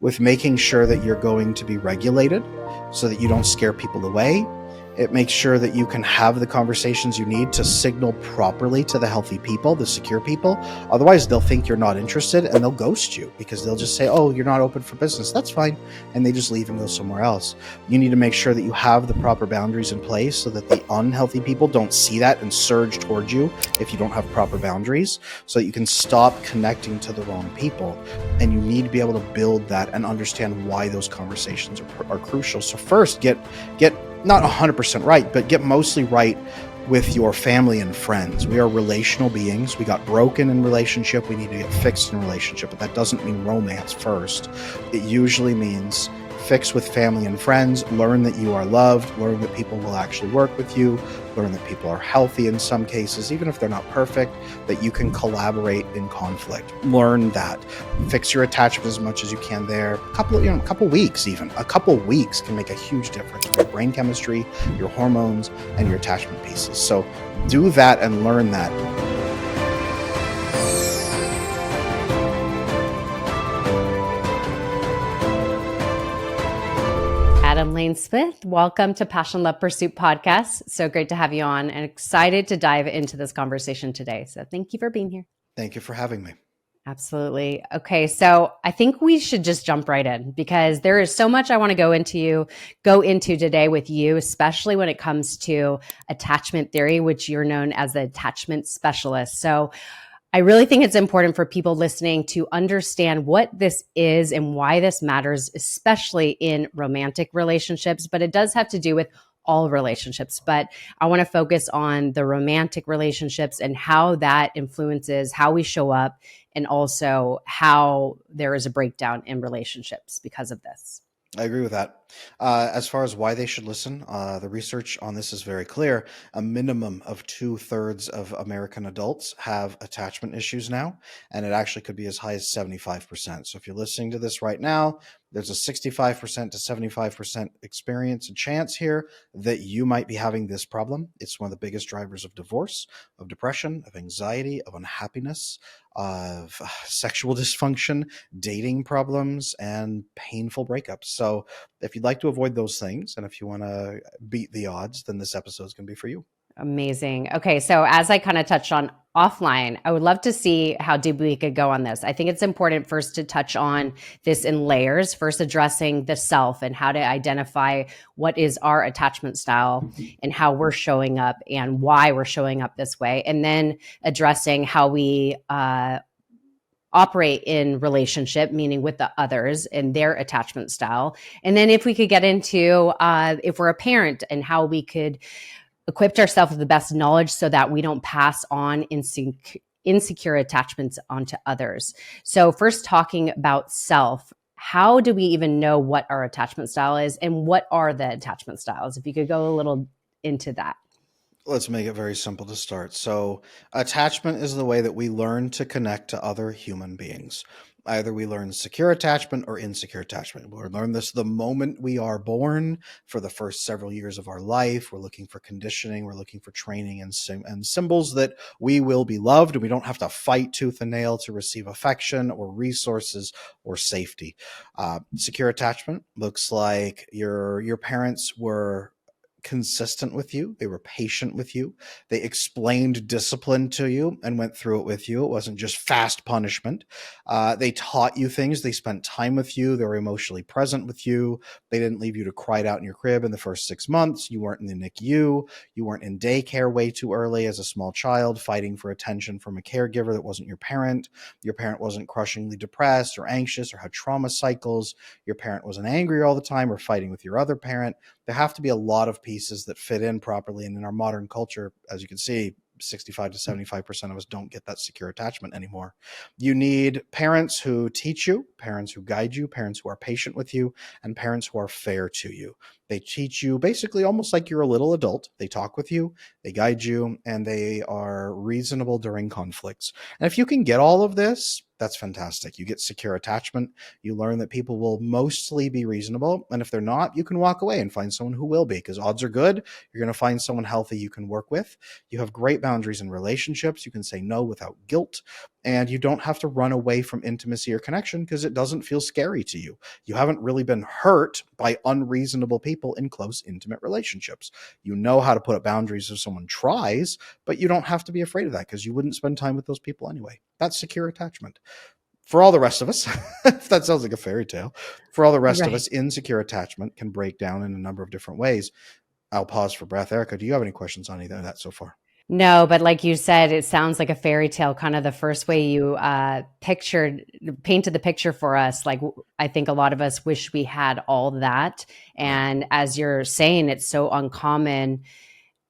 with making sure that you're going to be regulated so that you don't scare people away. It makes sure that you can have the conversations you need to signal properly to the healthy people, the secure people. Otherwise, they'll think you're not interested and they'll ghost you because they'll just say, oh, you're not open for business. That's fine. And they just leave and go somewhere else. You need to make sure that you have the proper boundaries in place so that the unhealthy people don't see that and surge towards you if you don't have proper boundaries, so that you can stop connecting to the wrong people. And you need to be able to build that and understand why those conversations are crucial. So first, get not 100% right, but get mostly right with your family and friends. We are relational beings. We got broken in relationship. We need to get fixed in relationship, but that doesn't mean romance first. It usually means fix with family and friends, learn that you are loved, learn that people will actually work with you, learn that people are healthy in some cases, even if they're not perfect, that you can collaborate in conflict. Learn that. Fix your attachment as much as you can there. A couple weeks even. A couple weeks can make a huge difference with your brain chemistry, your hormones, and your attachment pieces. So do that and learn that. Adam Lane-Smith, welcome to Passion, Love, Pursuit podcast. So great to have you on and excited to dive into this conversation today. So thank you for being here. Thank you for having me. Absolutely. Okay, so I think we should just jump right in because there is so much I want to go into today with you, especially when it comes to attachment theory, which you're known as the attachment specialist. So I really think it's important for people listening to understand what this is and why this matters, especially in romantic relationships, but it does have to do with all relationships. But I want to focus on the romantic relationships and how that influences how we show up and also how there is a breakdown in relationships because of this. I agree with that. As far as why they should listen, the research on this is very clear. A minimum of 2/3 of American adults have attachment issues now, and it actually could be as high as 75%. So if you're listening to this right now, there's a 65% to 75% experience and chance here that you might be having this problem. It's one of the biggest drivers of divorce, of depression, of anxiety, of unhappiness, of sexual dysfunction, dating problems, and painful breakups. So if you'd like to avoid those things, and if you want to beat the odds, then this episode is going to be for you. Amazing. Okay, so as I kind of touched on offline, I would love to see how deep we could go on this. I think it's important first to touch on this in layers, first addressing the self and how to identify what is our attachment style and how we're showing up and why we're showing up this way, and then addressing how we operate in relationship, meaning with the others and their attachment style. And then if we could get into if we're a parent and how we could equip ourselves with the best knowledge so that we don't pass on insecure attachments onto others. So first talking about self, how do we even know what our attachment style is and what are the attachment styles? If you could go a little into that. Let's make it very simple to start. So attachment is the way that we learn to connect to other human beings. Either we learn secure attachment or insecure attachment. We learn this the moment we are born. For the first several years of our life, we're looking for conditioning, we're looking for training and symbols that we will be loved. We don't have to fight tooth and nail to receive affection or resources or safety. Secure attachment looks like your parents were consistent with you. They were patient with you. They explained discipline to you and went through it with you. It wasn't just fast punishment. They taught you things. They spent time with you. They were emotionally present with you. They didn't leave you to cry it out in your crib in the first 6 months. You weren't in the NICU. You weren't in daycare way too early as a small child, fighting for attention from a caregiver that wasn't your parent. Your parent wasn't crushingly depressed or anxious or had trauma cycles. Your parent wasn't angry all the time or fighting with your other parent. There have to be a lot of pieces that fit in properly. And in our modern culture, as you can see, 65 to 75% of us don't get that secure attachment anymore. You need parents who teach you, parents who guide you, parents who are patient with you, and parents who are fair to you. They teach you basically almost like you're a little adult. They talk with you, they guide you, and they are reasonable during conflicts. And if you can get all of this, That's fantastic. You get secure attachment. You learn that people will mostly be reasonable. And if they're not, you can walk away and find someone who will be, because odds are good. You're going to find someone healthy you can work with. You have great boundaries in relationships. You can say no without guilt. And you don't have to run away from intimacy or connection because it doesn't feel scary to you. You haven't really been hurt by unreasonable people in close, intimate relationships. You know how to put up boundaries if someone tries, but you don't have to be afraid of that because you wouldn't spend time with those people anyway. That's secure attachment. For all the rest of us, if that sounds like a fairy tale, for all the rest of Right. us, insecure attachment can break down in a number of different ways. I'll pause for breath. Erica, do you have any questions on either of that so far? No, but like you said, it sounds like a fairy tale, kind of the first way you painted the picture for us. Like, I think a lot of us wish we had all that. Right. And as you're saying, it's so uncommon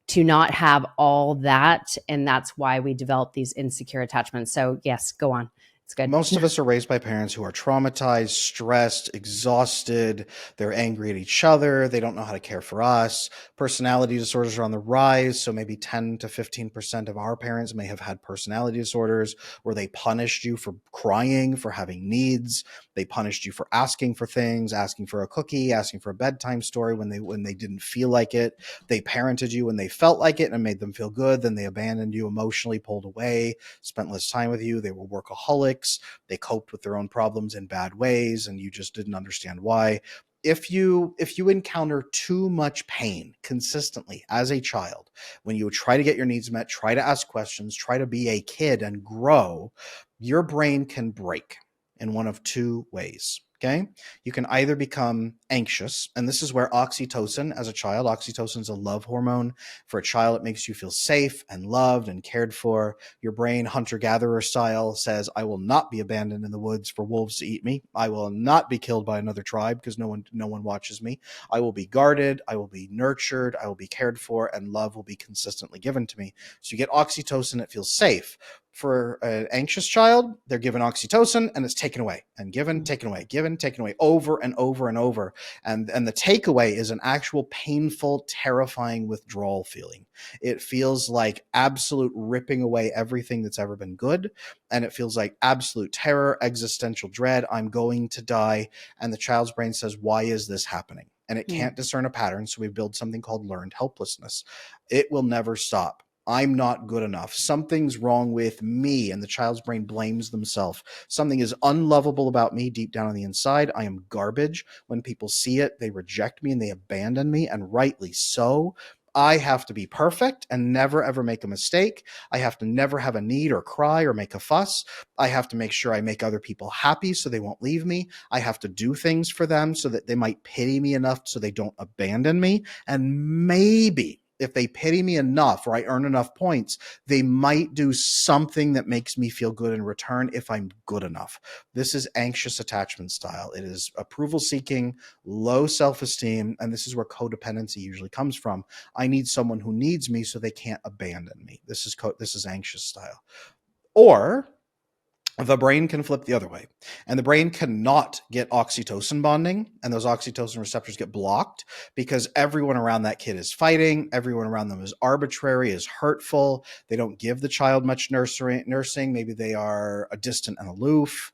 to not have all that. And that's why we develop these insecure attachments. So, yes, go on. It's good. Most of us are raised by parents who are traumatized, stressed, exhausted. They're angry at each other. They don't know how to care for us. Personality disorders are on the rise. So maybe 10 to 15% of our parents may have had personality disorders where they punished you for crying, for having needs. They punished you for asking for things, asking for a cookie, asking for a bedtime story when they didn't feel like it. They parented you when they felt like it and made them feel good. Then they abandoned you emotionally, pulled away, spent less time with you. They were workaholics. They coped with their own problems in bad ways, and you just didn't understand why. If you encounter too much pain consistently as a child, when you try to get your needs met, try to ask questions, try to be a kid and grow, your brain can break in one of two ways. Okay. You can either become anxious, and this is where oxytocin, as a child, oxytocin is a love hormone. For a child, it makes you feel safe and loved and cared for. Your brain, hunter gatherer style, says, I will not be abandoned in the woods for wolves to eat me. I will not be killed by another tribe because no one watches me. I will be guarded. I will be nurtured. I will be cared for, and love will be consistently given to me. So you get oxytocin, it feels safe. For an anxious child, they're given oxytocin and it's taken away and given, taken away, given, taken away over and over and over. And the takeaway is an actual painful, terrifying withdrawal feeling. It feels like absolute ripping away everything that's ever been good. And it feels like absolute terror, existential dread. I'm going to die. And the child's brain says, why is this happening? And it Mm, can't discern a pattern. So we build something called learned helplessness. It will never stop. I'm not good enough. Something's wrong with me. And the child's brain blames themselves. Something is unlovable about me deep down on the inside. I am garbage. When people see it, they reject me and they abandon me, and rightly so. I have to be perfect and never ever make a mistake. I have to never have a need or cry or make a fuss. I have to make sure I make other people happy so they won't leave me. I have to do things for them so that they might pity me enough so they don't abandon me. And maybe if they pity me enough or I earn enough points, they might do something that makes me feel good in return if I'm good enough. This is anxious attachment style. It is approval seeking, low self esteem, and this is where codependency usually comes from. I need someone who needs me so they can't abandon me. This is anxious style. Or the brain can flip the other way, and the brain cannot get oxytocin bonding, and those oxytocin receptors get blocked because everyone around that kid is fighting, everyone around them is arbitrary, is hurtful. They don't give the child much nursing. Maybe they are distant and aloof.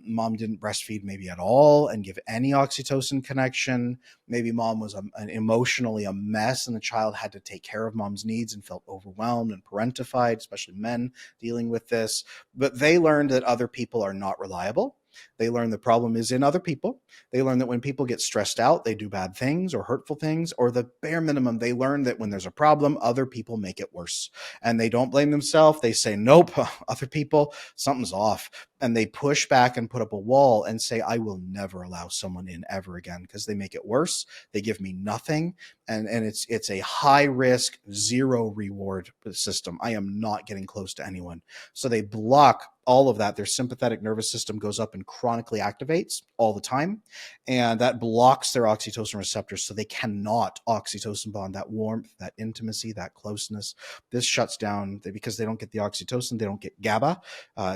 Mom didn't breastfeed maybe at all and give any oxytocin connection. Maybe mom was emotionally a mess and the child had to take care of mom's needs and felt overwhelmed and parentified, especially men dealing with this. But they learned that other people are not reliable. They learn the problem is in other people. They learn that when people get stressed out, they do bad things or hurtful things, or the bare minimum, they learn that when there's a problem, other people make it worse. And they don't blame themselves. They say, nope, other people, something's off. And they push back and put up a wall and say, I will never allow someone in ever again because they make it worse. They give me nothing. And it's a high risk, zero reward system. I am not getting close to anyone. So they block all of that. Their sympathetic nervous system goes up and chronically activates all the time. And that blocks their oxytocin receptors. So they cannot oxytocin bond, that warmth, that intimacy, that closeness. This shuts down because they don't get the oxytocin. They don't get GABA,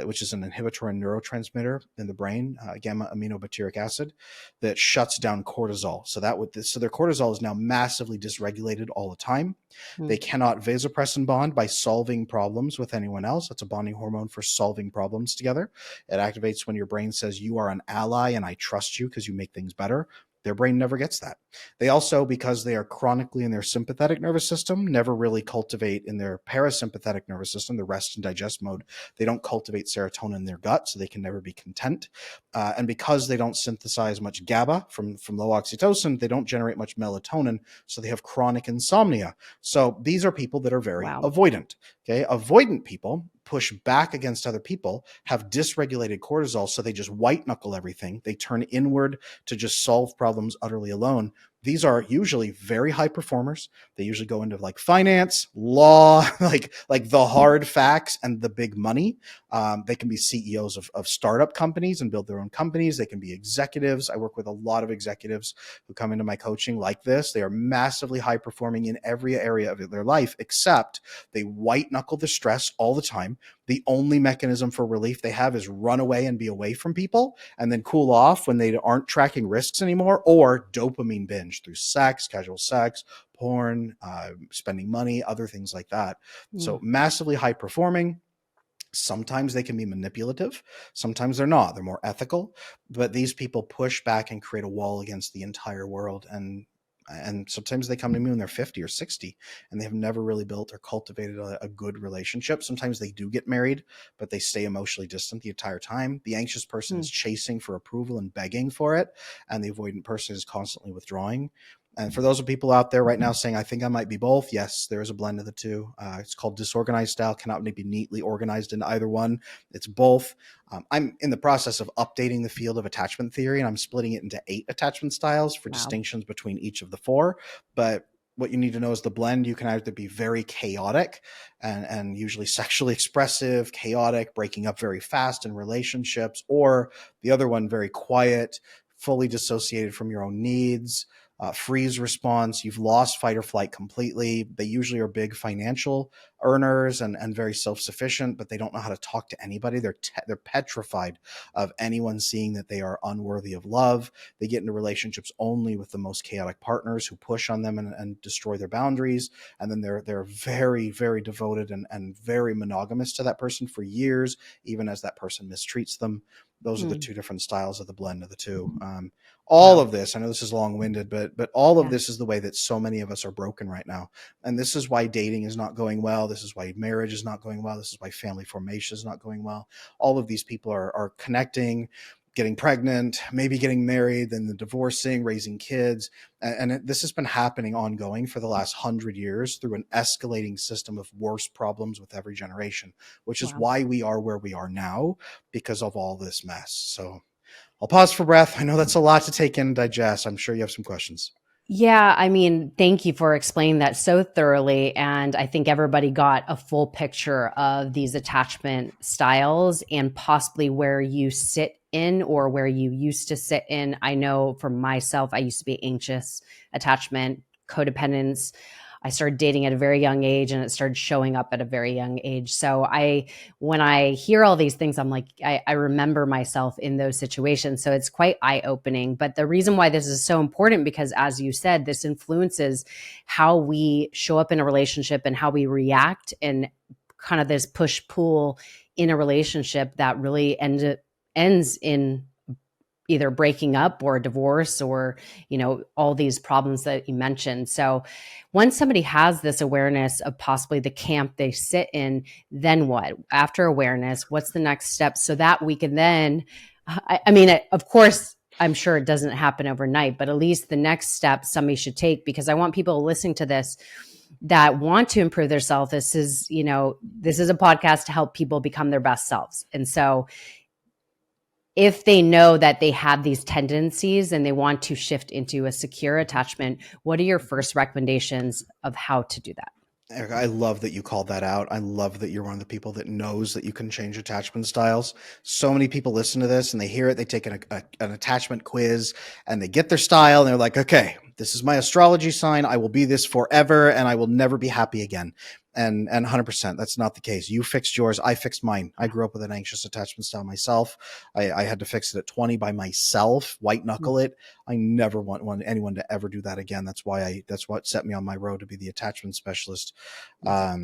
which is an inhibitory neurotransmitter in the brain, gamma aminobutyric acid, that shuts down cortisol. So their cortisol is now massively dysregulated all the time. mm, They cannot vasopressin bond by solving problems with anyone else. That's a bonding hormone for solving problems problems together. It activates when your brain says you are an ally and I trust you because you make things better. Their brain never gets that. They also, because they are chronically in their sympathetic nervous system, never really cultivate in their parasympathetic nervous system, the rest and digest mode. They don't cultivate serotonin in their gut, so they can never be content. And because they don't synthesize much GABA from low oxytocin, they don't generate much melatonin, so they have chronic insomnia. So these are people that are very Wow. avoidant. Okay, avoidant people push back against other people, have dysregulated cortisol, so they just white knuckle everything. They turn inward to just solve problems utterly alone. These are usually very high performers. They usually go into like finance, law, like the hard facts and the big money. They can be CEOs of startup companies and build their own companies. They can be executives. I work with a lot of executives who come into my coaching like this. They are massively high performing in every area of their life, except they white knuckle the stress all the time. The only mechanism for relief they have is run away and be away from people and then cool off when they aren't tracking risks anymore, or dopamine binge through sex, casual sex, porn, spending money, other things like that. So Mm. massively high performing. Sometimes they can be manipulative. Sometimes they're not. They're more ethical. But these people push back and create a wall against the entire world. And sometimes they come to me when they're 50 or 60 and they have never really built or cultivated a good relationship. Sometimes they do get married, but they stay emotionally distant the entire time. The anxious person Mm. is chasing for approval and begging for it, and the avoidant person is constantly withdrawing. And for those of people out there right now saying, I think I might be both, yes, there is a blend of the two. It's called disorganized style, cannot be neatly organized into either one. It's both. I'm in the process of updating the field of attachment theory, and I'm splitting it into 8 attachment styles for Wow. distinctions between each of the 4. But what you need to know is the blend. You can either be very chaotic and usually sexually expressive, chaotic, breaking up very fast in relationships, or the other one, very quiet, fully dissociated from your own needs, freeze response. You've lost fight or flight completely. They usually are big financial earners and very self-sufficient, but they don't know how to talk to anybody. They're petrified of anyone seeing that they are unworthy of love. They get into relationships only with the most chaotic partners who push on them and destroy their boundaries. And then they're very, very devoted and very monogamous to that person for years, even as that person mistreats them. Those are the Mm. 2 different styles of the blend of the two. All Wow. of this, I know this is long-winded, but all of Yeah. this is the way that so many of us are broken right now. And this is why dating is not going well. This is why marriage is not going well. This is why family formation is not going well. All of these people are connecting, getting pregnant, maybe getting married, then the divorcing, raising kids. This has been happening ongoing for the last 100 years through an escalating system of worse problems with every generation, which is Wow. why we are where we are now, because of all this mess. So I'll pause for breath. I know that's a lot to take in and digest. I'm sure you have some questions. Yeah, I mean, thank you for explaining that so thoroughly. And I think everybody got a full picture of these attachment styles and possibly where you sit in or where you used to sit in. I know for myself, I used to be anxious attachment, codependence. I started dating at a very young age and it started showing up at a very young age. So when I hear all these things, I'm like, I remember myself in those situations. So it's quite eye opening. But the reason why this is so important, because as you said, this influences how we show up in a relationship and how we react, and kind of this push pull in a relationship that really ends in either breaking up or divorce or all these problems that you mentioned. So once somebody has this awareness of possibly the camp they sit in, then what? After awareness, what's the next step so that we can then I mean, of course, I'm sure it doesn't happen overnight, but at least the next step somebody should take, because I want people listening to this that want to improve their self. This is a podcast to help people become their best selves. And so if they know that they have these tendencies and they want to shift into a secure attachment, what are your first recommendations of how to do that? Eric, I love that you called that out. I love that you're one of the people that knows that you can change attachment styles. So many people listen to this and they hear it, they take an attachment quiz and they get their style and they're like, okay, this is my astrology sign. I will be this forever and I will never be happy again. And 100%, that's not the case. You fixed yours. I fixed mine. I grew up with an anxious attachment style myself. I had to fix it at 20 by myself, white knuckle it. I never want anyone to ever do that again. That's what set me on my road to be the attachment specialist. Yes.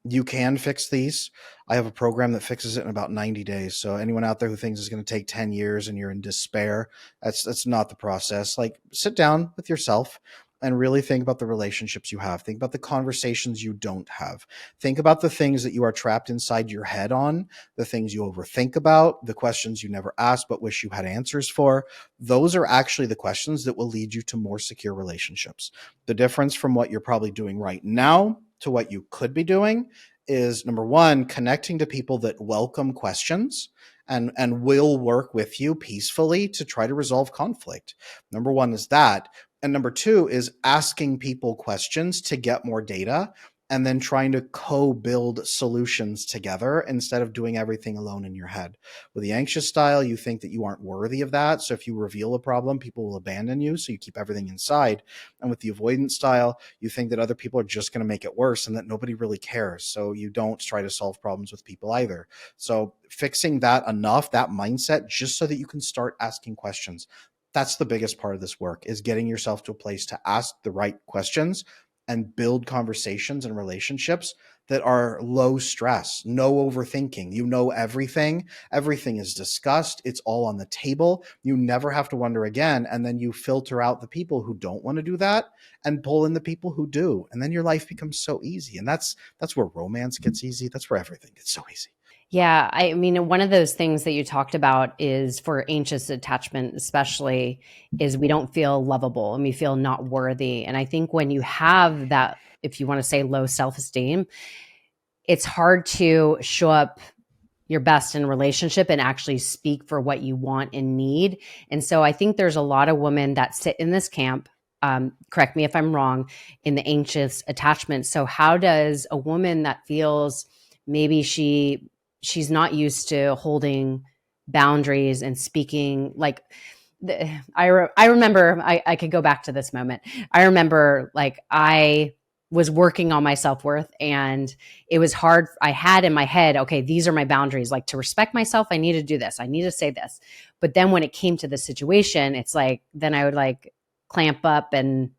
You can fix these. I have a program that fixes it in about 90 days. So anyone out there who thinks it's going to take 10 years and you're in despair, that's not the process. Like sit down with yourself and really think about the relationships you have. Think about the conversations you don't have. Think about the things that you are trapped inside your head on, the things you overthink about, the questions you never asked but wish you had answers for. Those are actually the questions that will lead you to more secure relationships. The difference from what you're probably doing right now to what you could be doing is number one, connecting to people that welcome questions and will work with you peacefully to try to resolve conflict. Number one is that. And number two is asking people questions to get more data and then trying to co-build solutions together instead of doing everything alone in your head. With the anxious style, you think that you aren't worthy of that. So if you reveal a problem, people will abandon you. So you keep everything inside. And with the avoidant style, you think that other people are just going to make it worse and that nobody really cares. So you don't try to solve problems with people either. So fixing that enough, that mindset, just so that you can start asking questions. That's the biggest part of this work is getting yourself to a place to ask the right questions and build conversations and relationships that are low stress, no overthinking. You know everything. Everything is discussed. It's all on the table. You never have to wonder again. And then you filter out the people who don't want to do that and pull in the people who do. And then your life becomes so easy. And that's where romance gets easy. That's where everything gets so easy. Yeah, I mean, one of those things that you talked about is for anxious attachment, especially, is we don't feel lovable and we feel not worthy. And I think when you have that, if you want to say low self esteem, it's hard to show up your best in a relationship and actually speak for what you want and need. And so I think there's a lot of women that sit in this camp. Correct me if I'm wrong, in the anxious attachment. So how does a woman that feels maybe she's not used to holding boundaries and speaking like I remember I could go back to this moment. I remember like I was working on my self-worth and it was hard. I had in my head, okay, these are my boundaries. Like to respect myself, I need to do this. I need to say this. But then when it came to the situation, it's like then I would like clamp up and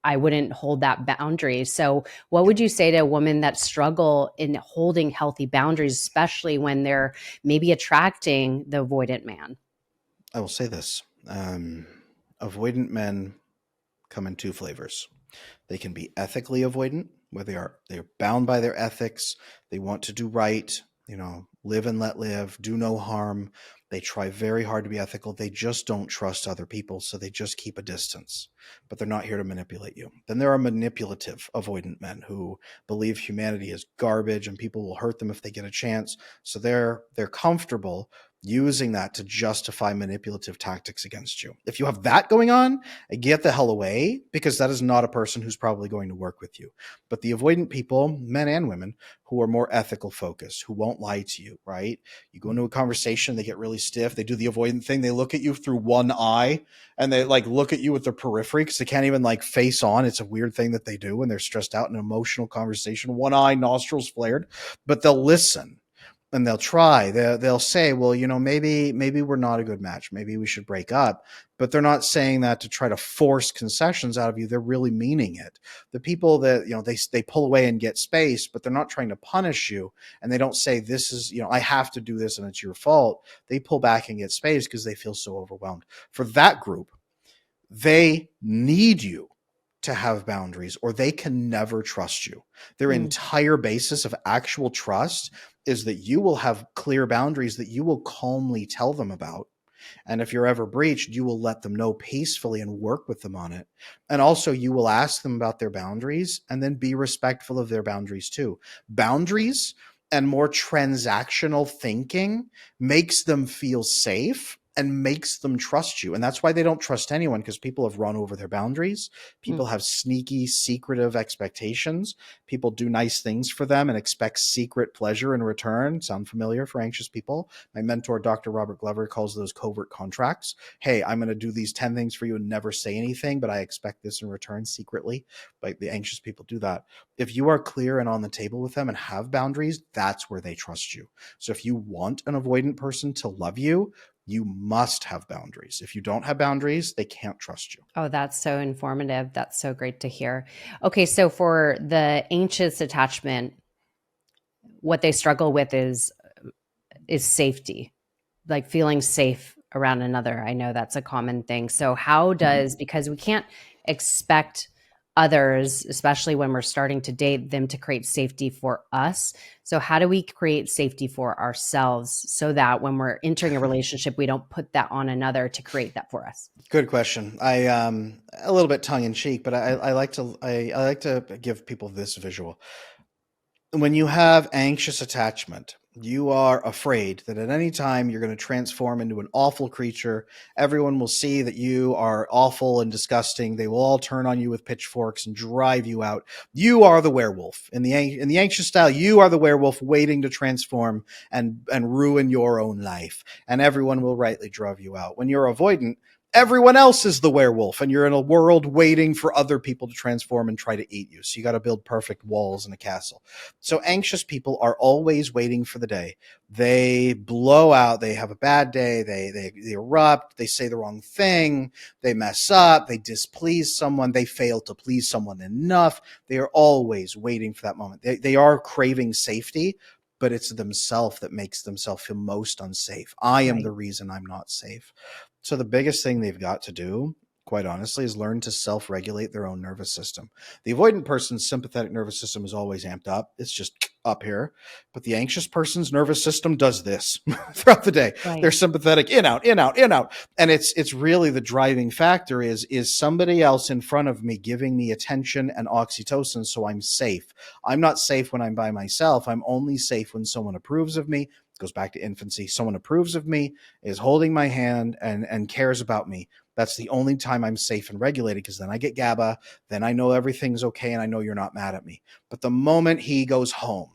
I wouldn't hold that boundary. So what would you say to a woman that struggle in holding healthy boundaries, especially when they're maybe attracting the avoidant man? I will say this. Avoidant men come in two flavors. They can be ethically avoidant, where they're bound by their ethics. They want to do right, live and let live, do no harm. They try very hard to be ethical. They just don't trust other people, so they just keep a distance. But they're not here to manipulate you. Then there are manipulative avoidant men who believe humanity is garbage and people will hurt them if they get a chance. So they're comfortable using that to justify manipulative tactics against you. If you have that going on, get the hell away because that is not a person who's probably going to work with you. But the avoidant people, men and women, who are more ethical focused, who won't lie to you, right? You go into a conversation, they get really stiff. They do the avoidant thing. They look at you through one eye and they like look at you with their periphery because they can't even like face on. It's a weird thing that they do when they're stressed out in an emotional conversation. One eye, nostrils flared, but they'll listen and they'll try. They'll say, well, maybe we're not a good match. Maybe we should break up. But they're not saying that to try to force concessions out of you. They're really meaning it. The people that they pull away and get space, but they're not trying to punish you. And they don't say this is I have to do this and it's your fault. They pull back and get space because they feel so overwhelmed. For that group, they need you to have boundaries or they can never trust you. Their Mm. entire basis of actual trust is that you will have clear boundaries that you will calmly tell them about. And if you're ever breached, you will let them know peacefully and work with them on it. And also, you will ask them about their boundaries and then be respectful of their boundaries too. Boundaries and more transactional thinking makes them feel safe and makes them trust you. And that's why they don't trust anyone because people have run over their boundaries. Mm. People have sneaky, secretive expectations. People do nice things for them and expect secret pleasure in return. Sound familiar for anxious people? My mentor, Dr. Robert Glover, calls those covert contracts. Hey, I'm going to do these 10 things for you and never say anything, but I expect this in return secretly. Like the anxious people do that. If you are clear and on the table with them and have boundaries, that's where they trust you. So if you want an avoidant person to love you, you must have boundaries. If you don't have boundaries, they can't trust you. Oh, that's so informative. That's so great to hear. Okay, so for the anxious attachment, what they struggle with is safety, like feeling safe around another. I know that's a common thing. So how does, because we can't expect others, especially when we're starting to date them, to create safety for us. So how do we create safety for ourselves so that when we're entering a relationship, we don't put that on another to create that for us? Good question. I a little bit tongue in cheek, but I like to I like to give people this visual. When you have anxious attachment, you are afraid that at any time you're going to transform into an awful creature. Everyone will see that you are awful and disgusting. They will all turn on you with pitchforks and drive you out. You are the werewolf. In the anxious style, you are the werewolf waiting to transform and ruin your own life. And everyone will rightly drive you out. When you're avoidant, everyone else is the werewolf and you're in a world waiting for other people to transform and try to eat you. So you got to build perfect walls in a castle. So anxious people are always waiting for the day. They blow out, they have a bad day, they erupt, they say the wrong thing, they mess up, they displease someone, they fail to please someone enough. They are always waiting for that moment. They are craving safety, but it's themselves that makes themselves feel most unsafe. I am the Right. reason I'm not safe. So the biggest thing they've got to do, quite honestly, is learn to self-regulate their own nervous system. The avoidant person's sympathetic nervous system is always amped up. It's just up here. But the anxious person's nervous system does this throughout the day. They're Right. sympathetic, in, out, in, out, in, out. And it's really the driving factor is somebody else in front of me giving me attention and oxytocin so I'm safe. I'm not safe when I'm by myself. I'm only safe when someone approves of me. It goes back to infancy. Someone approves of me, is holding my hand and cares about me. That's the only time I'm safe and regulated, because then I get GABA, then I know everything's okay and I know you're not mad at me. But the moment he goes home,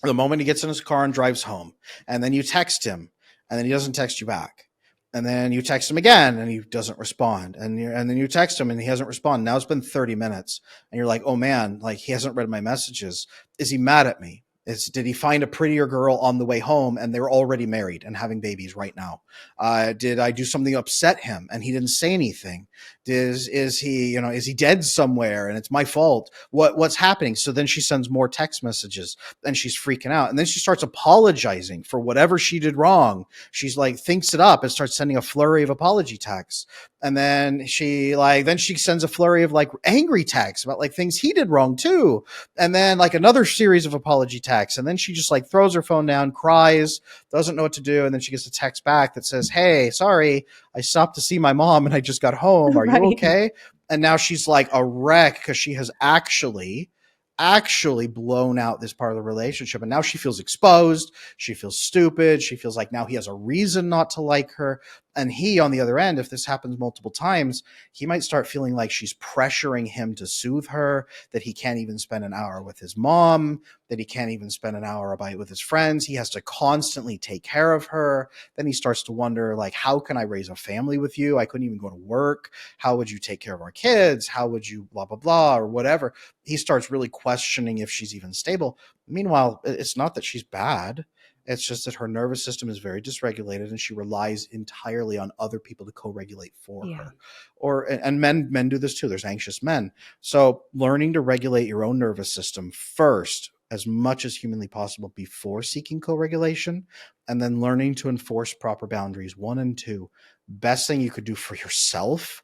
the moment he gets in his car and drives home, and then you text him, and then he doesn't text you back, and then you text him again and he doesn't respond, and then you text him and he hasn't responded. Now it's been 30 minutes, and you're like, oh man, like he hasn't read my messages. Is he mad at me? Did he find a prettier girl on the way home and they're already married and having babies right now? Did I do something to upset him and he didn't say anything? Is he, is he dead somewhere and it's my fault? What's happening? So then she sends more text messages and she's freaking out. And then she starts apologizing for whatever she did wrong. She's like, thinks it up and starts sending a flurry of apology texts. And then she sends a flurry of like angry texts about like things he did wrong too. And then like another series of apology texts. And then she just like throws her phone down, cries, doesn't know what to do. And then she gets a text back that says, hey, sorry, I stopped to see my mom and I just got home. Are you Right. okay? And now she's like a wreck because she has actually blown out this part of the relationship. And now she feels exposed. She feels stupid. She feels like now he has a reason not to like her. And he, on the other end, if this happens multiple times, he might start feeling like she's pressuring him to soothe her, that he can't even spend an hour with his mom, that he can't even spend an hour with his friends. He has to constantly take care of her. Then he starts to wonder, like, how can I raise a family with you? I couldn't even go to work. How would you take care of our kids? How would you blah, blah, blah, or whatever? He starts really questioning if she's even stable. Meanwhile, it's not that she's bad. It's just that her nervous system is very dysregulated and she relies entirely on other people to co-regulate for Yeah. her. And men do this too. There's anxious men. So learning to regulate your own nervous system first, as much as humanly possible, before seeking co-regulation, and then learning to enforce proper boundaries, 1 and 2. Best thing you could do for yourself,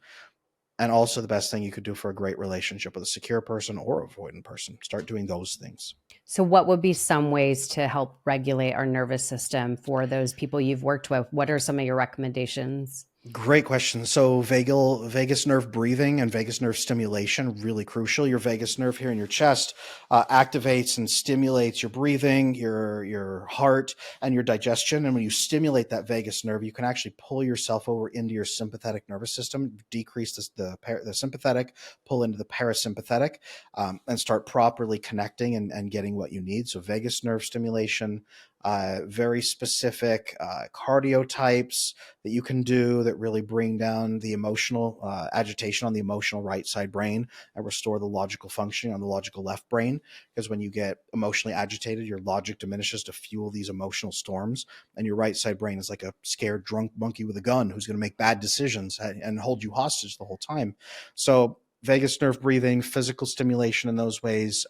and also the best thing you could do for a great relationship with a secure person or avoidant person. Start doing those things. So, what would be some ways to help regulate our nervous system for those people you've worked with? What are some of your recommendations? Great question. So vagus nerve breathing and vagus nerve stimulation, really crucial. Your vagus nerve here in your chest activates and stimulates your breathing, your heart, and your digestion. And when you stimulate that vagus nerve, you can actually pull yourself over into your sympathetic nervous system, decrease the sympathetic, pull into the parasympathetic, and start properly connecting and getting what you need. So vagus nerve stimulation, very specific cardio types that you can do that really bring down the emotional agitation on the emotional right side brain and restore the logical functioning on the logical left brain. Because when you get emotionally agitated, your logic diminishes to fuel these emotional storms, and your right side brain is like a scared drunk monkey with a gun who's going to make bad decisions and hold you hostage the whole time. So vagus nerve breathing, physical stimulation in those ways.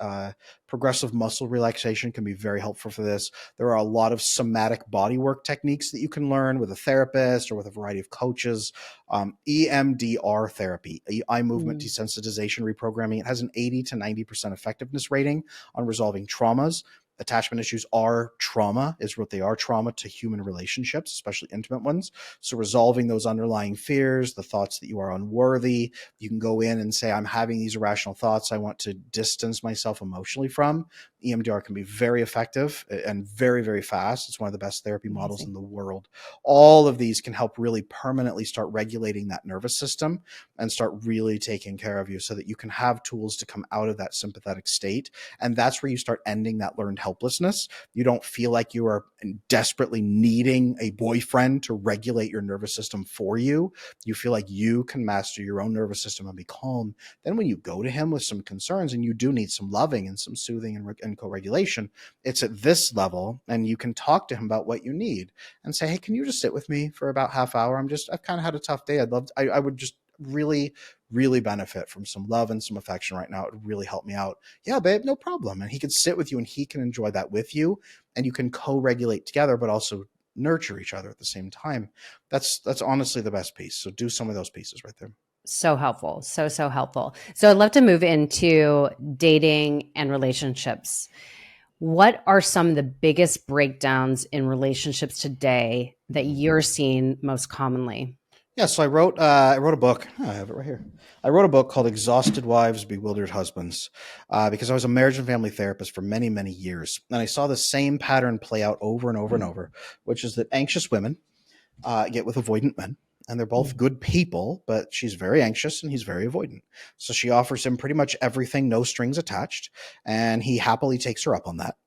Progressive muscle relaxation can be very helpful for this. There are a lot of somatic body work techniques that you can learn with a therapist or with a variety of coaches. EMDR therapy, eye movement Mm, desensitization reprogramming, it has an 80 to 90% effectiveness rating on resolving traumas. Attachment issues are trauma, is what they are, trauma to human relationships, especially intimate ones. So resolving those underlying fears, the thoughts that you are unworthy, you can go in and say, I'm having these irrational thoughts I want to distance myself emotionally from. EMDR can be very effective and very, very fast. It's one of the best therapy models in amazing. the world. All of these can help really permanently start regulating that nervous system and start really taking care of you so that you can have tools to come out of that sympathetic state. And that's where you start ending that learned helplessness. You don't feel like you are desperately needing a boyfriend to regulate your nervous system for you. You feel like you can master your own nervous system and be calm. Then when you go to him with some concerns and you do need some loving and some soothing and co-regulation, it's at this level, and you can talk to him about what you need and say, hey, can you just sit with me for about half hour? I've kind of had a tough day. I would just really, really benefit from some love and some affection right now. It would really help me out. Yeah, babe, no problem. And he can sit with you and he can enjoy that with you, and you can co-regulate together, but also nurture each other at the same time. That's honestly the best piece. So do some of those pieces right there. So helpful. So helpful. So I'd love to move into dating and relationships. What are some of the biggest breakdowns in relationships today that Mhm. you're seeing most commonly? Yeah, so I wrote a book. I have it right here. I wrote a book called "Exhausted Wives, Bewildered Husbands," because I was a marriage and family therapist for many, many years, and I saw the same pattern play out over and over and over, which is that anxious women get with avoidant men, and they're both Mm. good people, but she's very anxious and he's very avoidant. So she offers him pretty much everything, no strings attached, and he happily takes her up on that.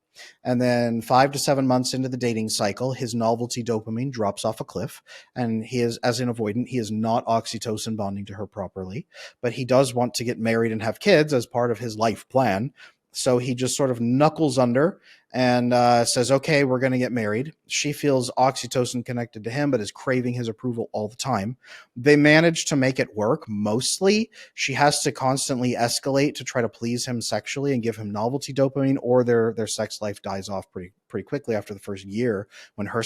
And then 5 to 7 months into the dating cycle, his novelty dopamine drops off a cliff. And he is, as an avoidant, he is not oxytocin bonding to her properly, but he does want to get married and have kids as part of his life plan. So he just sort of knuckles under and says, okay, we're going to get married. She feels oxytocin connected to him, but is craving his approval all the time. They manage to make it work mostly. She has to constantly escalate to try to please him sexually and give him novelty dopamine, or their sex life dies off pretty quickly after the first year when her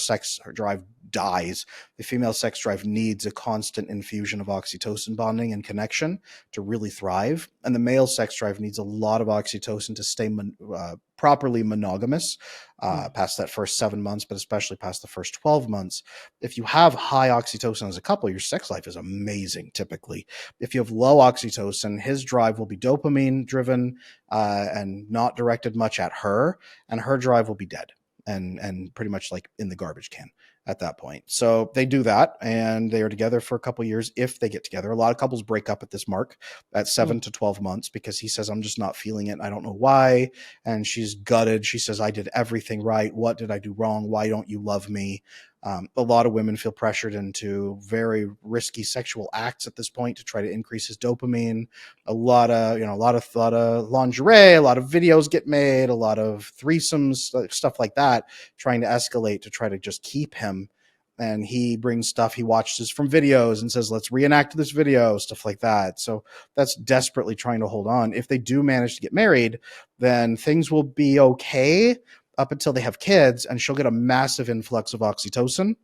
drive dies. The female sex drive needs a constant infusion of oxytocin bonding and connection to really thrive, and the male sex drive needs a lot of oxytocin to stay properly monogamous Mm. past that first 7 months, but especially past the first 12 months. If you have high oxytocin as a couple, your sex life is amazing typically. If you have low oxytocin, his drive will be dopamine driven and not directed much at her, and her drive will be dead and pretty much like in the garbage can at that point. So they do that, and they are together for a couple years if they get together. A lot of couples break up at this mark at Mm. 7 to 12 months because he says, I'm just not feeling it. I don't know why. And she's gutted. She says, I did everything right. What did I do wrong? Why don't you love me? A lot of women feel pressured into very risky sexual acts at this point to try to increase his dopamine. A lot of lingerie, a lot of videos get made, a lot of threesomes, stuff like that, trying to escalate to try to just keep him. And he brings stuff he watches from videos and says, let's reenact this video, stuff like that. So that's desperately trying to hold on. If they do manage to get married, then things will be okay up until they have kids, and she'll get a massive influx of oxytocin,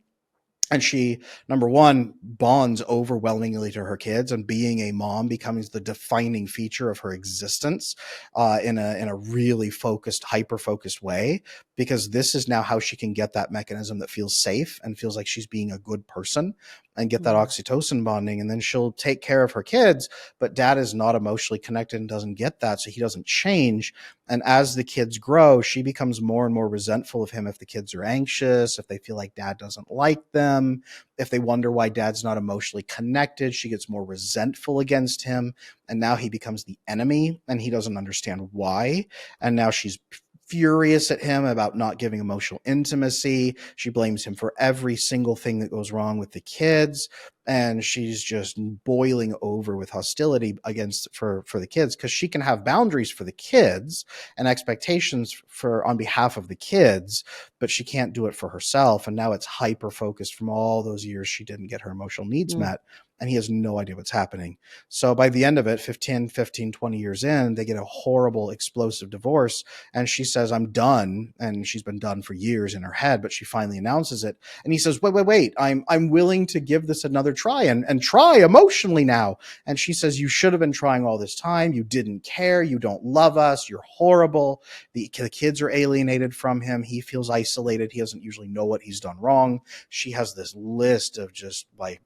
and she, number one, bonds overwhelmingly to her kids, and being a mom becomes the defining feature of her existence in a really focused, hyper focused way, because this is now how she can get that mechanism that feels safe and feels like she's being a good person and get that Mm. oxytocin bonding. And then she'll take care of her kids, but dad is not emotionally connected and doesn't get that, so he doesn't change. And as the kids grow, she becomes more and more resentful of him if the kids are anxious, if they feel like dad doesn't like them, if they wonder why dad's not emotionally connected. She gets more resentful against him. And now he becomes the enemy and he doesn't understand why. And now she's furious at him about not giving emotional intimacy. She blames him for every single thing that goes wrong with the kids. and she's just boiling over with hostility against for the kids, because she can have boundaries for the kids and expectations for on behalf of the kids, but she can't do it for herself. And now it's hyper focused from all those years she didn't get her emotional needs Mm. met, and he has no idea what's happening. So by the end of it, 20 years in, they get a horrible explosive divorce, and she says, I'm done. And she's been done for years in her head, but she finally announces it. And he says, wait, I'm willing to give this another try and try emotionally now. And she says, you should have been trying all this time. You didn't care. You don't love us. You're horrible. The kids are alienated from him. He feels isolated. He doesn't usually know what he's done wrong. She has this list of just like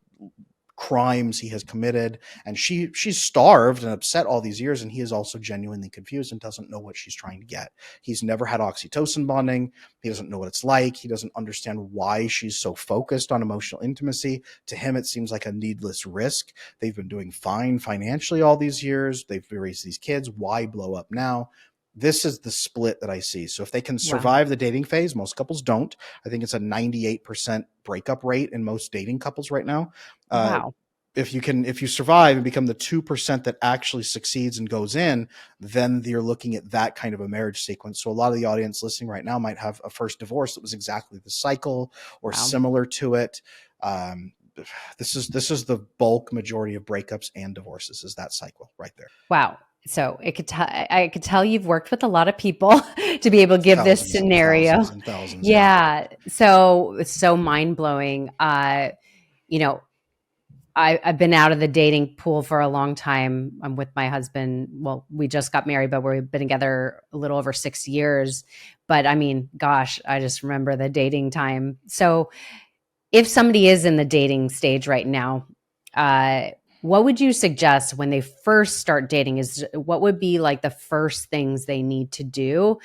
crimes he has committed, and she's starved and upset all these years, and he is also genuinely confused and doesn't know what she's trying to get. He's never had oxytocin bonding. He doesn't know what it's like. He doesn't understand why she's so focused on emotional intimacy. To him, it seems like a needless risk. They've been doing fine financially all these years. They've raised these kids. Why blow up now? This is the split that I see. So if they can Wow. survive the dating phase, most couples don't. I think it's a 98% breakup rate in most dating couples right now. uh, Wow. if you survive and become the 2% that actually succeeds and goes in, then you're looking at that kind of a marriage sequence. So a lot of the audience listening right now might have a first divorce that was exactly the cycle or Wow. similar to it. um, this is the bulk majority of breakups and divorces, is that cycle right there. Wow. So I could tell you've worked with a lot of people to be able to give this Thousands and scenario. thousands and thousands, yeah. Yeah. So it's so mind blowing. You know, I've been out of the dating pool for a long time. I'm with my husband. Well, we just got married, but we've been together a little over 6 years. But I mean, gosh, I just remember the dating time. So if somebody is in the dating stage right now, uh, what would you suggest when they first start dating? Is what would be like the first things they need to do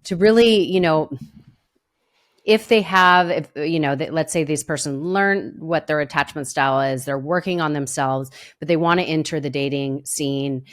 to really, if they have, if let's say this person learn what their attachment style is, they're working on themselves, but they want to enter the dating scene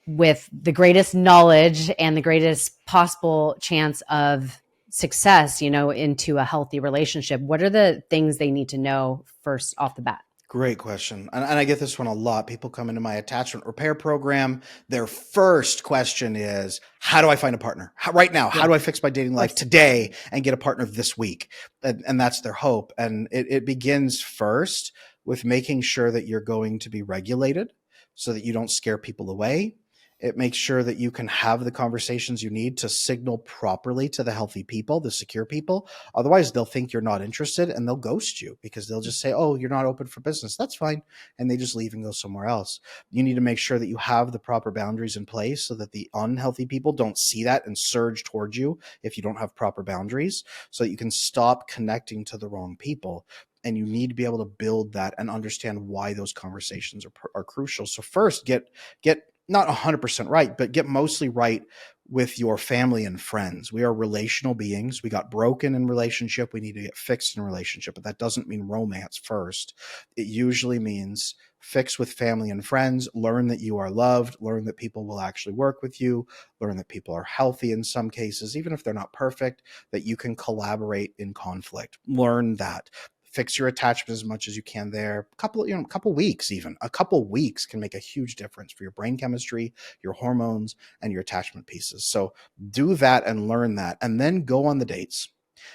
with the greatest knowledge and the greatest possible chance of success, into a healthy relationship. What are the things they need to know first off the bat? Great question. And I get this one a lot. People come into my attachment repair program. Their first question is, how do I find a partner? Right now, Yeah, how do I fix my dating of life course. today and get a partner this week? And that's their hope. And it begins first with making sure that you're going to be regulated so that you don't scare people away. It makes sure that you can have the conversations you need to signal properly to the healthy people, the secure people. Otherwise, they'll think you're not interested and they'll ghost you, because they'll just say, oh, you're not open for business. That's fine. And they just leave and go somewhere else. You need to make sure that you have the proper boundaries in place so that the unhealthy people don't see that and surge towards you if you don't have proper boundaries, so that you can stop connecting to the wrong people. And you need to be able to build that and understand why those conversations are crucial. So first, get not 100% right, but get mostly right with your family and friends. We are relational beings. We got broken in relationship. We need to get fixed in relationship, but that doesn't mean romance first. It usually means fix with family and friends, learn that you are loved, learn that people will actually work with you, learn that people are healthy in some cases, even if they're not perfect, that you can collaborate in conflict. Learn that. Fix your attachment as much as you can there. A couple weeks, even a couple weeks can make a huge difference for your brain chemistry, your hormones, and your attachment pieces. So do that and learn that, and then go on the dates,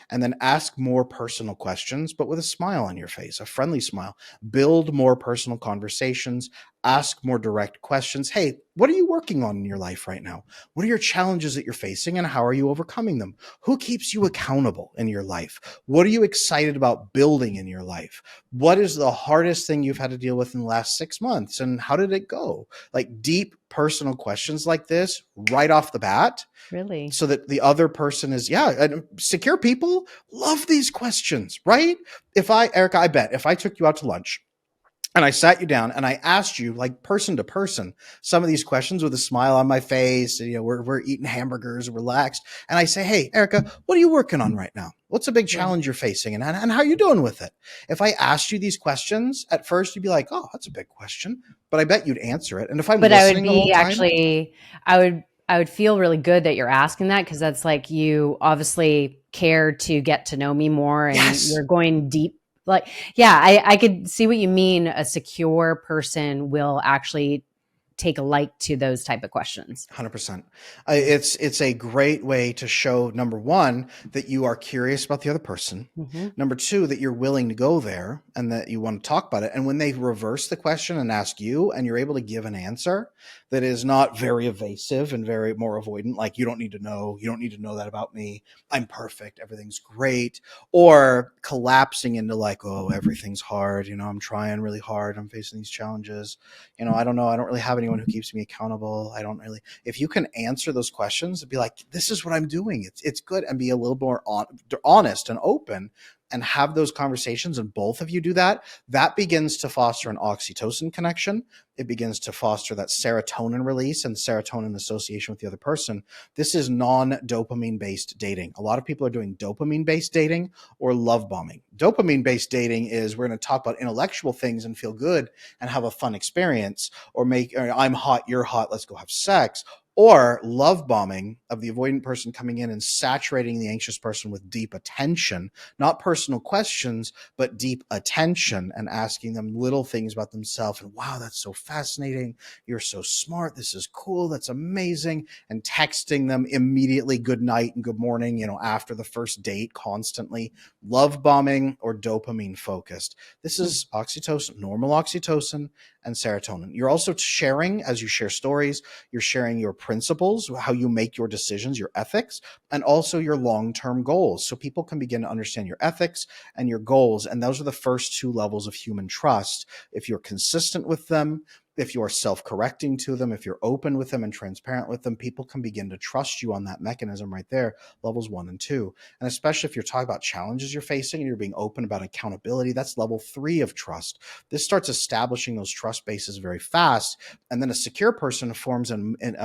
and then ask more personal questions, but with a smile on your face, a friendly smile. Build more personal conversations, ask more direct questions. Hey, what are you working on in your life right now? What are your challenges that you're facing, and how are you overcoming them? Who keeps you accountable in your life? What are you excited about building in your life? What is the hardest thing you've had to deal with in the last 6 months, and how did it go? Like deep personal questions like this right off the bat, Really? so that the other person is, yeah. And secure people love these questions, right? Erica, I bet if I took you out to lunch and I sat you down and I asked you, like, person to person, some of these questions with a smile on my face, and, we're eating hamburgers, relaxed, and I say, hey, Erica, what are you working on right now? What's a big Yeah. challenge you're facing, and how are you doing with it? If I asked you these questions at first, you'd be like, oh, that's a big question, but I bet you'd answer it. And if I'm But I would listening the whole be time, actually, I would feel really good that you're asking that, because that's like you obviously care to get to know me more and yes. you're going deep Like, yeah, I could see what you mean. A secure person will actually take a like to those type of questions. 100%. It's a great way to show, number one, that you are curious about the other person. Mm-hmm. Number two, that you're willing to go there and that you want to talk about it. And when they reverse the question and ask you, and you're able to give an answer that is not very evasive and very more avoidant, like you don't need to know that about me. I'm perfect. Everything's great. Or collapsing into like, oh, everything's hard. I'm trying really hard. I'm facing these challenges. I don't know. I don't really have anyone who keeps me accountable. I don't really. If you can answer those questions and be like, this is what I'm doing. It's good, and be a little more honest and open, and have those conversations, and both of you do that, that begins to foster an oxytocin connection. It begins to foster that serotonin release and serotonin association with the other person. This is non-dopamine based dating. A lot of people are doing dopamine based dating or love bombing. Dopamine based dating is we're going to talk about intellectual things and feel good and have a fun experience, or I'm hot, you're hot, let's go have sex. Or love bombing of the avoidant person coming in and saturating the anxious person with deep attention, not personal questions, but deep attention, and asking them little things about themselves. And wow, that's so fascinating. You're so smart. This is cool. That's amazing. And texting them immediately good night and good morning, after the first date constantly. Love bombing or dopamine focused. This is oxytocin, normal oxytocin and serotonin. You're also sharing, as you share stories, you're sharing your principles, how you make your decisions, your ethics, and also your long-term goals. So people can begin to understand your ethics and your goals. And those are the first two levels of human trust. If you're consistent with them, if you're self-correcting to them, if you're open with them and transparent with them, people can begin to trust you on that mechanism right there, levels 1 and 2. And especially if you're talking about challenges you're facing and you're being open about accountability, that's level 3 of trust. This starts establishing those trust bases very fast. And then a secure person forms a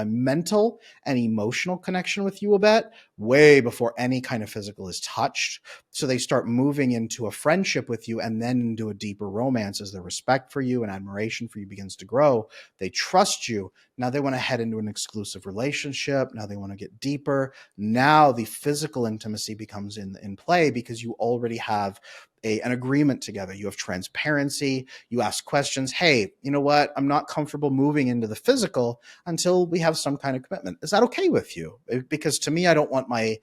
mental and emotional connection with you a bit way before any kind of physical is touched. So they start moving into a friendship with you and then into a deeper romance as their respect for you and admiration for you begins to grow. They trust you. Now they want to head into an exclusive relationship. Now they want to get deeper. Now the physical intimacy becomes in play because you already have an agreement together. You have transparency. You ask questions. Hey, you know what? I'm not comfortable moving into the physical until we have some kind of commitment. Is that okay with you? Because to me, I don't want my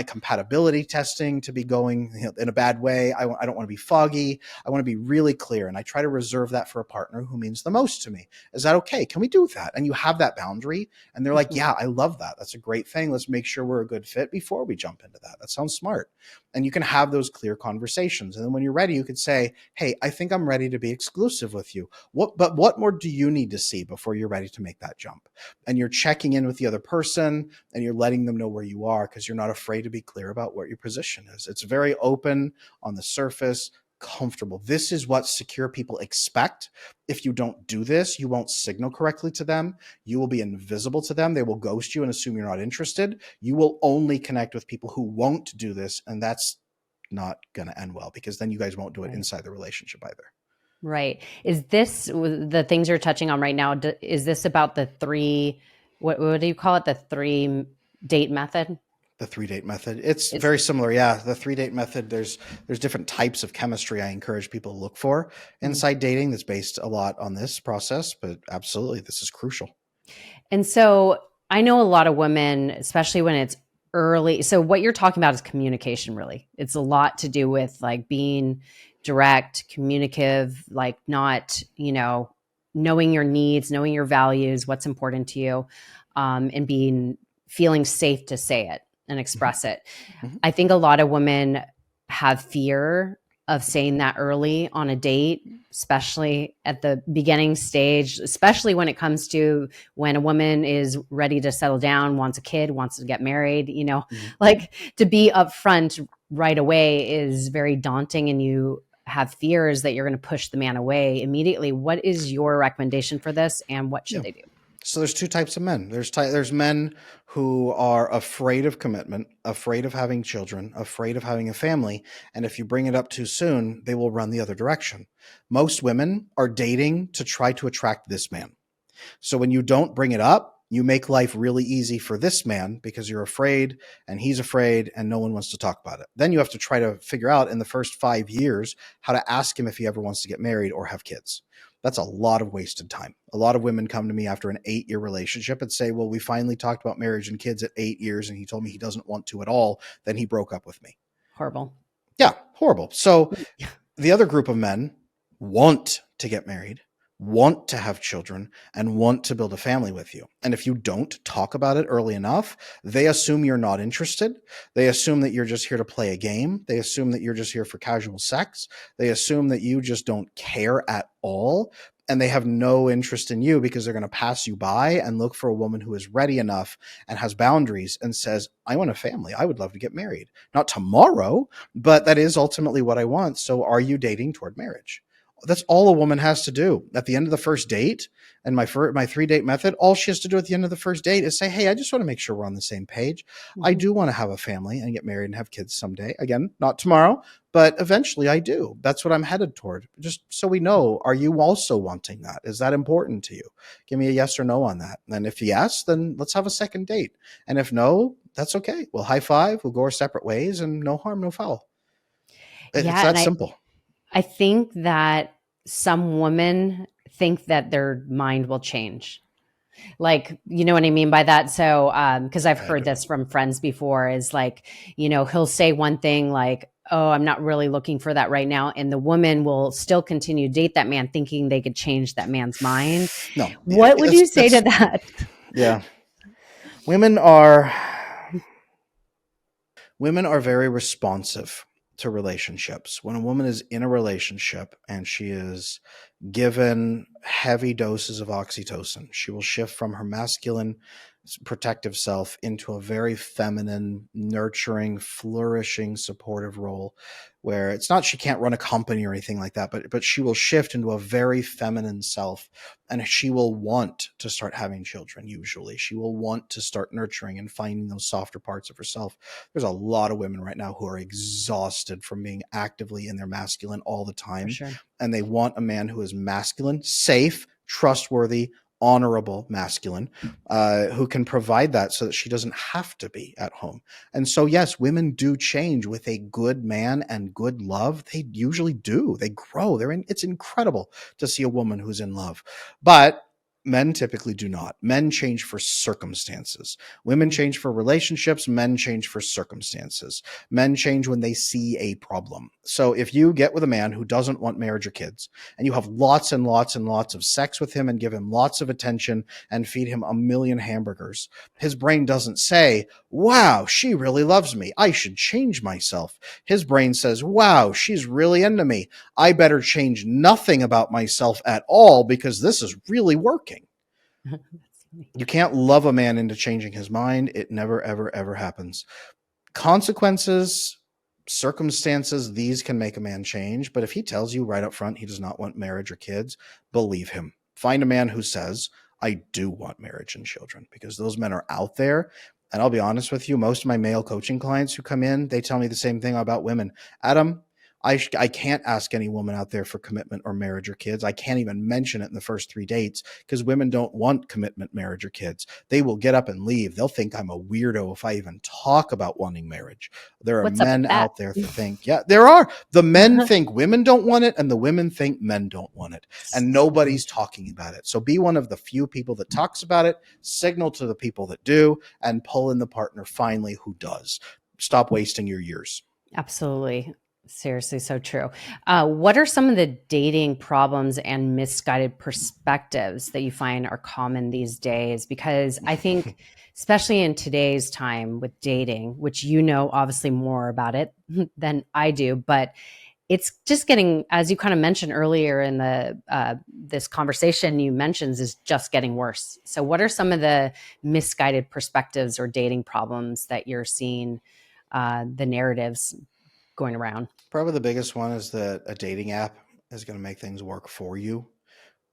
compatibility testing to be going in a bad way. I don't want to be foggy. I want to be really clear, and I try to reserve that for a partner who means the most to me. Is that okay? Can we do that? And you have that boundary, and they're like, yeah, I love that. That's a great thing. Let's make sure we're a good fit before we jump into that. That sounds smart. And you can have those clear conversations. And then when you're ready, you could say, hey, I think I'm ready to be exclusive with you. But what more do you need to see before you're ready to make that jump? And you're checking in with the other person and you're letting them know where you are because you're not afraid to be clear about what your position is. It's very open on the surface, comfortable. This is what secure people expect. If you don't do this, you won't signal correctly to them. You will be invisible to them. They will ghost you and assume you're not interested. You will only connect with people who won't do this. And that's not going to end well because then you guys won't do it Right. inside the relationship either. Right. Is this the things you're touching on right now? Is this about the three? What do you call it? The three date method? The 3-date method. It's It's very similar. Yeah. The 3-date method, there's different types of chemistry I encourage people to look for mm. inside dating that's based a lot on this process, but absolutely this is crucial. And so I know a lot of women, especially when it's early. So what you're talking about is communication, really. It's a lot to do with like being direct, communicative, like not, knowing your needs, knowing your values, what's important to you, and feeling safe to say it and Mhm. express it. Mhm. I think a lot of women have fear of saying that early on a date, especially at the beginning stage, especially when it comes to when a woman is ready to settle down, wants a kid, wants to get married, Mhm. like to be upfront right away is very daunting and you have fears that you're going to push the man away immediately. What is your recommendation for this and what Yeah. should they do? So there's two types of men. There's men who are afraid of commitment, afraid of having children, afraid of having a family, and if you bring it up too soon, they will run the other direction. Most women are dating to try to attract this man. So when you don't bring it up, You make life really easy for this man because you're afraid and he's afraid and no one wants to talk about it. Then you have to try to figure out in the first 5 years how to ask him if he ever wants to get married or have kids. That's a lot of wasted time. A lot of women come to me after an 8-year relationship and say, well, we finally talked about marriage and kids at 8 years and he told me he doesn't want to at all. Then he broke up with me. Horrible. Yeah, horrible. So the other group of men want to get married, want to have children, and want to build a family with you. And if you don't talk about it early enough, they assume you're not interested. They assume that you're just here to play a game. They assume that you're just here for casual sex. They assume that you just don't care at all. And they have no interest in you because they're going to pass you by and look for a woman who is ready enough and has boundaries and says, I want a family. I would love to get married. Not tomorrow, but that is ultimately what I want. So are you dating toward marriage? That's all a woman has to do at the end of the first date. And my 3-date method, all she has to do at the end of the first date is say, hey, I just want to make sure we're on the same page. I Mhm. do want to have a family and get married and have kids someday. Again, not tomorrow, but eventually I do. That's what I'm headed toward. Just so we know, are you also wanting that? Is that important to you? Give me a yes or no on that. And if yes, then let's have a second date. And if no, that's okay. We'll high five, we'll go our separate ways, and no harm, no foul. It's Yeah, and that simple. I think that some women think that their mind will change. Like, you know what I mean by that? So, because I've I heard do. this from friends before, is like, he'll say one thing like, oh, I'm not really looking for that right now. And the woman will still continue to date that man thinking they could change that man's mind. No, What would you say to that's that? yeah. Women are women are very responsive to relationships. When a woman is in a relationship and she is given heavy doses of oxytocin, she will shift from her masculine protective self into a very feminine, nurturing, flourishing, supportive role where it's not she can't run a company or anything like that, but she will shift into a very feminine self and she will want to start having children. Usually she will want to start nurturing and finding those softer parts of herself. There's a lot of women right now who are exhausted from being actively in their masculine all the For time, sure. and they want a man who is masculine, safe, trustworthy, honorable masculine, who can provide that so that she doesn't have to be at home. And so, yes, women do change with a good man and good love. They usually do. They grow. It's incredible to see a woman who's in love. But men typically do not. Men change for circumstances. Women Mm. change for relationships. Men change for circumstances. Men change when they see a problem. So if you get with a man who doesn't want marriage or kids, and you have lots and lots and lots of sex with him and give him lots of attention and feed him a million hamburgers, his brain doesn't say, wow, she really loves me. I should change myself. His brain says, wow, she's really into me. I better change nothing about myself at all because this is really working. That's funny. You can't love a man into changing his mind. It never, ever, ever happens. Consequences, circumstances, these can make a man change. But if he tells you right up front he does not want marriage or kids, believe him. Find a man who says, I do want marriage and children, because those men are out there. And I'll be honest with you, most of my male coaching clients who come in, they tell me the same thing about women. Adam, I can't ask any woman out there for commitment or marriage or kids. I can't even mention it in the first 3 dates because women don't want commitment, marriage, or kids. They will get up and leave. They'll think I'm a weirdo if I even talk about wanting marriage. There are What's up with men that? out there that think, yeah, there are. The men think women don't want it, and the women think men don't want it. And So nobody's talking about it. So be one of the few people that talks about it, signal to the people that do, and pull in the partner finally who does. Stop wasting your years. absolutely. Seriously, so true. What are some of the dating problems and misguided perspectives that you find are common these days? Because I think, especially in today's time with dating, which you know obviously more about it than I do, but it's just getting, as you kind of mentioned earlier in the this conversation, you mentioned is just getting worse. So, what are some of the misguided perspectives or dating problems that you're seeing, the narratives going around? Probably the biggest one is that a dating app is going to make things work for you.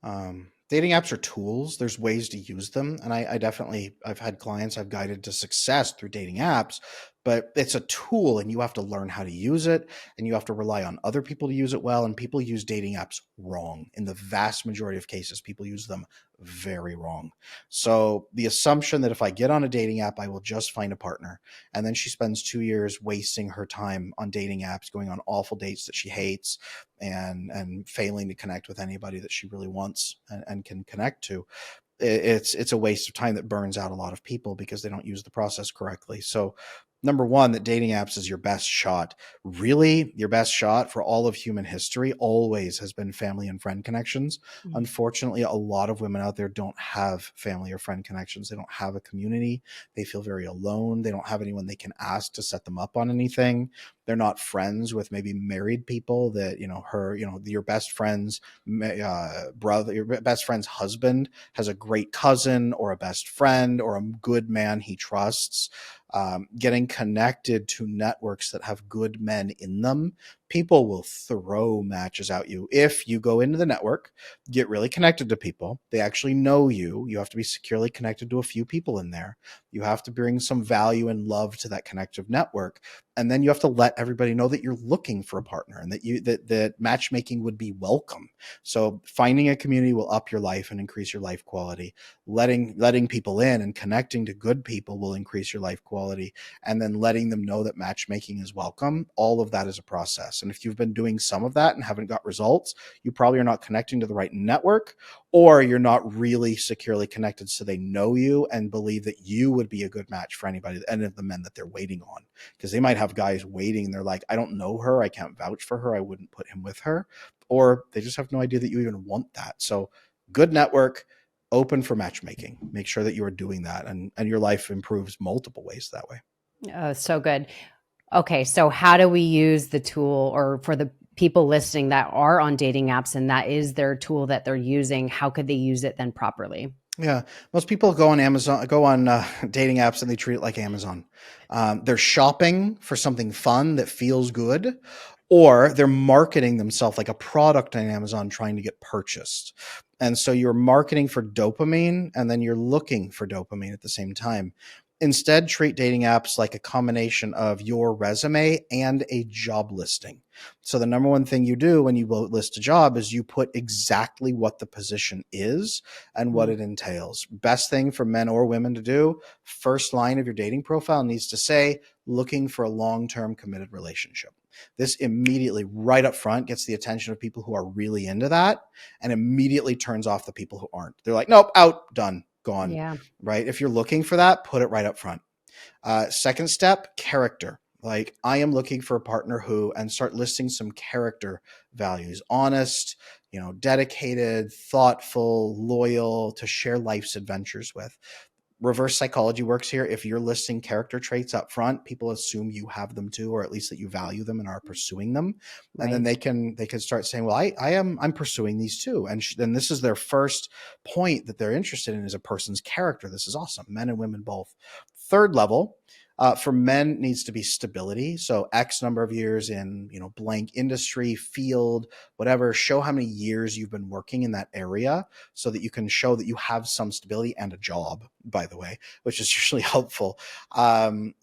Dating apps are tools. There's ways to use them, and I definitely I've had clients I've guided to success through dating apps. but it's a tool and you have to learn how to use it, and you have to rely on other people to use it well. And people use dating apps wrong. In the vast majority of cases, people use them very wrong. So the assumption that if I get on a dating app, I will just find a partner, and then she spends 2 years wasting her time on dating apps, going on awful dates that she hates, and failing to connect with anybody that she really wants and can connect to, it's a waste of time that burns out a lot of people because they don't use the process correctly. So number one, that dating apps is your best shot. Really, your best shot for all of human history always has been family and friend connections. Mm. Unfortunately, a lot of women out there don't have family or friend connections. They don't have a community. They feel very alone. They don't have anyone they can ask to set them up on anything. They're not friends with maybe married people that, your best friend's brother, your best friend's husband has a great cousin or a best friend or a good man he trusts. Getting connected to networks that have good men in them, people will throw matches at you. If you go into the network, get really connected to people, they actually know you. You have to be securely connected to a few people in there. You have to bring some value and love to that connective network. And then you have to let everybody know that you're looking for a partner and that matchmaking would be welcome. So finding a community will up your life and increase your life quality. Letting people in and connecting to good people will increase your life quality. And then letting them know that matchmaking is welcome. All of that is a process. And if you've been doing some of that and haven't got results, you probably are not connecting to the right network, or you're not really securely connected so they know you and believe that you would be a good match for anybody, any of the men that they're waiting on. Because they might have guys waiting and they're like, I don't know her, I can't vouch for her, I wouldn't put him with her. Or they just have no idea that you even want that. So good network, open for matchmaking. Make sure that you are doing that, and your life improves multiple ways that way. Oh, so good. Okay, so how do we use the tool, or for the people listening that are on dating apps and that is their tool that they're using, how could they use it then properly? Yeah, most people go on Amazon, go on dating apps, and they treat it like Amazon. They're shopping for something fun that feels good, or they're marketing themselves like a product on Amazon trying to get purchased. And so you're marketing for dopamine, and then you're looking for dopamine at the same time. Instead, treat dating apps like a combination of your resume and a job listing. So the number one thing you do when you list a job is you put exactly what the position is and what Mm. it entails. Best thing for men or women to do, first line of your dating profile needs to say, looking for a long-term committed relationship. This immediately, right up front, gets the attention of people who are really into that, and immediately turns off the people who aren't. They're like, nope, out, done, gone, Yeah. right? If you're looking for that, put it right up front. Second step, character. Like, I am looking for a partner who, and start listing some character values: honest, dedicated, thoughtful, loyal, to share life's adventures with. Reverse psychology works here. If you're listing character traits up front, people assume you have them too, or at least that you value them and are pursuing them. And then Right. they can start saying, well, I'm pursuing these too. And then this is their first point that they're interested in, is a person's character. This is awesome. Men and women both. Third level, for men, needs to be stability. So X number of years in, blank industry, field, whatever. Show how many years you've been working in that area, so that you can show that you have some stability and a job, by the way, which is usually helpful.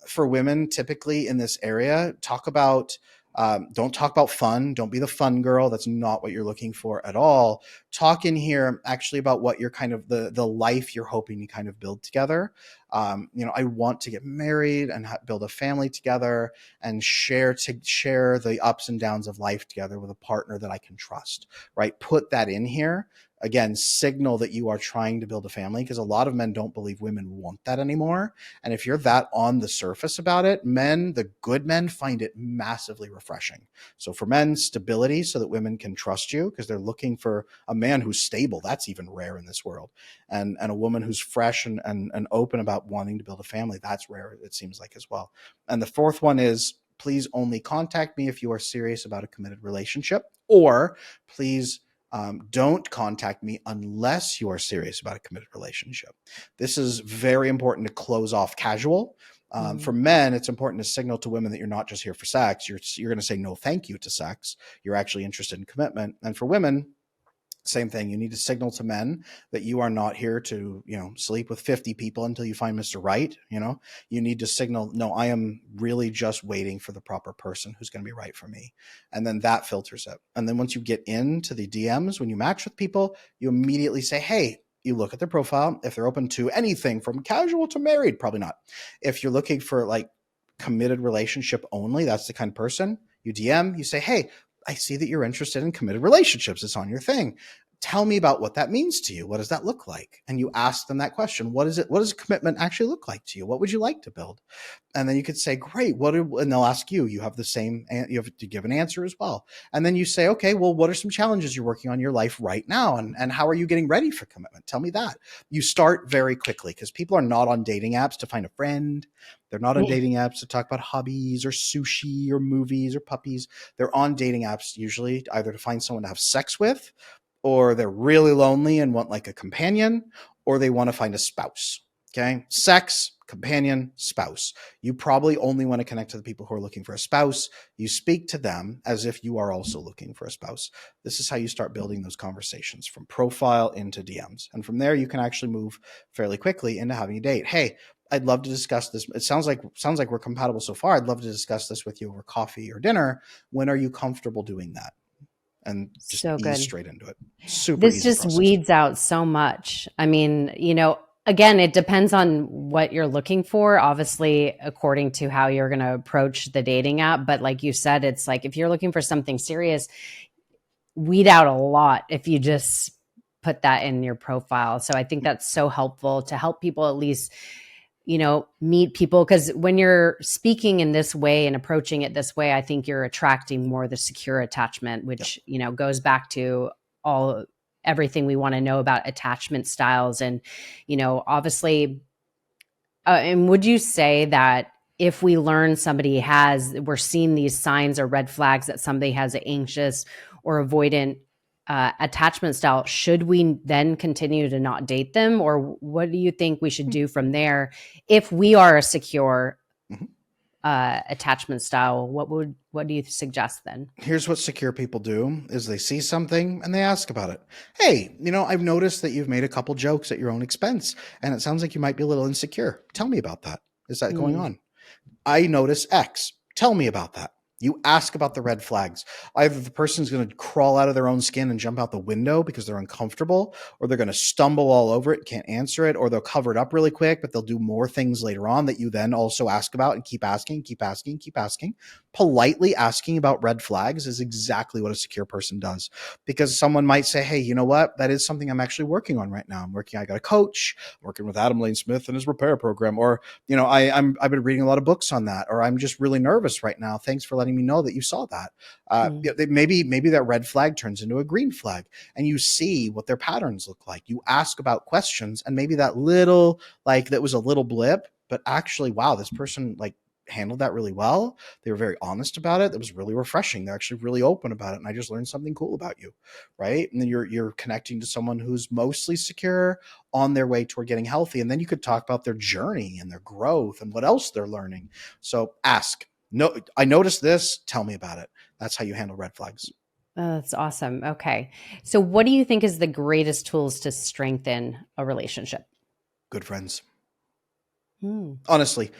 For women, typically in this area, don't talk about fun. Don't be the fun girl. That's not what you're looking for at all. Talk in here actually about what you're kind of the life you're hoping to kind of build together. I want to get married and build a family together and share the ups and downs of life together with a partner that I can trust. Right? Put that in here. Again, signal that you are trying to build a family, because a lot of men don't believe women want that anymore. And if you're that on the surface about it, the good men, find it massively refreshing. So for men, stability, so that women can trust you, because they're looking for a man who's stable. That's even rare in this world. And a woman who's fresh and open about wanting to build a family. That's rare, it seems like, as well. And the fourth one is, please only contact me if you are serious about a committed relationship, or please don't contact me unless you are serious about a committed relationship. This is very important to close off casual. For Mhm. men, it's important to signal to women that you're not just here for sex. You're going to say no thank you to sex. You're actually interested in commitment. And for women, Same thing. You need to signal to men that you are not here to, sleep with 50 people until you find Mr. Right. You need to signal, no, I am really just waiting for the proper person who's going to be right for me. And then that filters it. And then once you get into the DMs, when you match with people, you immediately say, hey, you look at their profile. If they're open to anything from casual to married, probably not. If you're looking for like committed relationship only, that's the kind of person you DM, you say, hey, I see that you're interested in committed relationships. It's on your thing. Tell me about what that means to you. What does that look like? And you ask them that question. What is it? What does commitment actually look like to you? What would you like to build? And then you could say, great. And they'll ask you, you have the same, you have to give an answer as well. And then you say, okay, well, what are some challenges you're working on in your life right now? And how are you getting ready for commitment? Tell me that. You start very quickly because people are not on dating apps to find a friend. They're not on dating apps to talk about hobbies or sushi or movies or puppies. They're on dating apps usually either to find someone to have sex with, or they're really lonely and want like a companion, or they want to find a spouse. Okay. Sex, companion, spouse. You probably only want to connect to the people who are looking for a spouse. You speak to them as if you are also looking for a spouse. This is how you start building those conversations from profile into DMs. And from there, you can actually move fairly quickly into having a date. Hey, I'd love to discuss this. It sounds like we're compatible so far. I'd love to discuss this with you over coffee or dinner. When are you comfortable doing that? And just So ease good. straight into it. Super This easy just process. weeds out so much. I mean, again, it depends on what you're looking for, obviously, according to how you're going to approach the dating app. But like you said, it's like if you're looking for something serious, weed out a lot if you just put that in your profile. So I think that's so helpful to help people at least meet people, because when you're speaking in this way and approaching it this way, I think you're attracting more the secure attachment, Yep. which goes back to all everything we want to know about attachment styles. And obviously, and would you say that if we learn we're seeing these signs or red flags that somebody has an anxious or avoidant attachment style, should we then continue to not date them? Or what do you think we should do from there if we are a secure Mhm. attachment style? What do you suggest then? Here's what secure people do is they see something and they ask about it. Hey, I've noticed that you've made a couple jokes at your own expense and it sounds like you might be a little insecure. Tell me about that. Is that going Mm, on? I notice X. Tell me about that. You ask about the red flags. Either the person's going to crawl out of their own skin and jump out the window because they're uncomfortable, or they're going to stumble all over it, can't answer it, or they'll cover it up really quick, but they'll do more things later on that you then also ask about and keep asking, keep asking, keep asking. Politely asking about red flags is exactly what a secure person does, because someone might say, hey, you know what? That is something I'm actually working on right now. I got a coach, I'm working with Adam Lane Smith and his repair program, or I've been reading a lot of books on that, or I'm just really nervous right now. Thanks for letting me know that you saw that. mm. Maybe that red flag turns into a green flag, and you see what their patterns look like. You ask about questions, and maybe that little that was a little blip, but actually, wow, this person handled that really well. They were very honest about it. It was really refreshing. They're actually really open about it, and I just learned something cool about you, right? And then you're connecting to someone who's mostly secure on their way toward getting healthy. And then you could talk about their journey and their growth and what else they're learning. So ask. No, I noticed this. Tell me about it. That's how you handle red flags. Oh, that's awesome. Okay. So what do you think is the greatest tools to strengthen a relationship? Good friends. Hmm. Honestly,